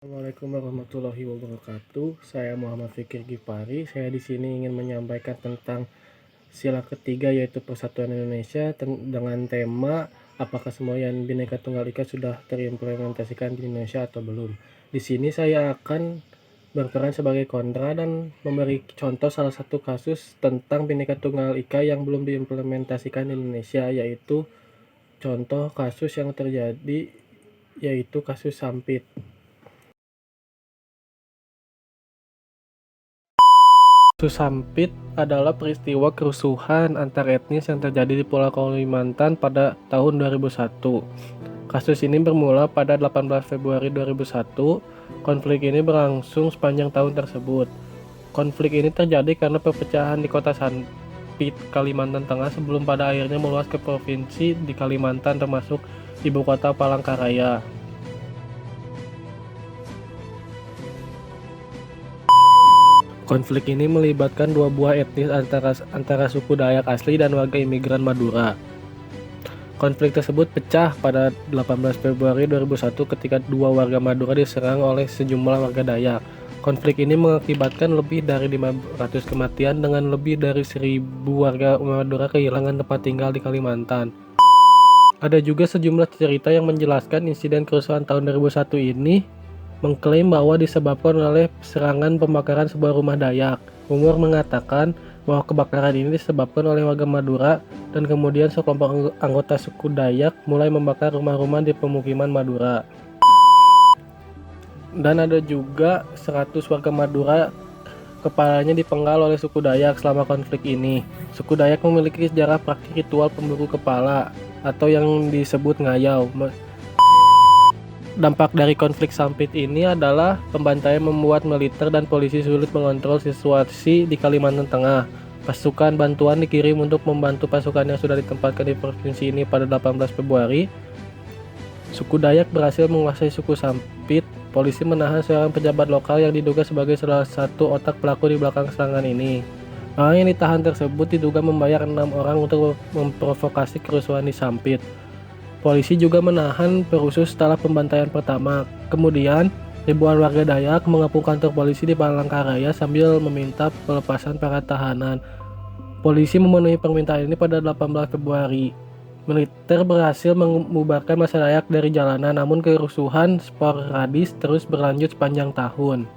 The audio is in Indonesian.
Assalamualaikum warahmatullahi wabarakatuh. Saya Muhammad Fikri Gipari. Saya di sini ingin menyampaikan tentang sila ketiga yaitu Persatuan Indonesia dengan tema apakah semboyan Bhinneka Tunggal Ika sudah terimplementasikan di Indonesia atau belum. Di sini saya akan berperan sebagai kontra dan memberi contoh salah satu kasus tentang Bhinneka Tunggal Ika yang belum diimplementasikan di Indonesia, yaitu contoh kasus yang terjadi yaitu kasus Sampit. Kasus Sampit adalah peristiwa kerusuhan antar etnis yang terjadi di Pulau Kalimantan pada tahun 2001. Kasus ini bermula pada 18 Februari 2001. Konflik ini berlangsung sepanjang tahun tersebut. Konflik ini terjadi karena perpecahan di kota Sampit, Kalimantan Tengah sebelum pada akhirnya meluas ke provinsi di Kalimantan termasuk ibu kota Palangkaraya. Konflik ini melibatkan dua buah etnis antara suku Dayak asli dan warga imigran Madura. Konflik tersebut pecah pada 18 Februari 2001 ketika dua warga Madura diserang oleh sejumlah warga Dayak. Konflik ini mengakibatkan lebih dari 500 kematian dengan lebih dari 1.000 warga Madura kehilangan tempat tinggal di Kalimantan. Ada juga sejumlah cerita yang menjelaskan insiden kerusuhan tahun 2001 ini mengklaim bahwa disebabkan oleh serangan pembakaran sebuah rumah Dayak. Umur mengatakan bahwa kebakaran ini disebabkan oleh warga Madura dan kemudian sekelompok anggota suku Dayak mulai membakar rumah-rumah di pemukiman Madura. Dan ada juga 100 warga Madura kepalanya dipenggal oleh suku Dayak selama konflik ini. Suku Dayak memiliki sejarah praktik ritual pemburu kepala atau yang disebut ngayau. Dampak dari konflik Sampit ini adalah pembantaian membuat militer dan polisi sulit mengontrol situasi di Kalimantan Tengah. Pasukan bantuan dikirim untuk membantu pasukan yang sudah ditempatkan di provinsi ini pada 18 Februari. Suku Dayak berhasil menguasai suku Sampit. Polisi menahan seorang pejabat lokal yang diduga sebagai salah satu otak pelaku di belakang serangan ini. Orang yang ditahan tersebut diduga membayar 6 orang untuk memprovokasi kerusuhan di Sampit. Polisi juga menahan perusuh setelah pembantaian pertama. Kemudian, ribuan warga Dayak mengepung kantor polisi di Palangkaraya sambil meminta pelepasan para tahanan. Polisi memenuhi permintaan ini pada 18 Februari. Militer berhasil membubarkan massa Dayak dari jalanan, namun kerusuhan sporadis terus berlanjut sepanjang tahun.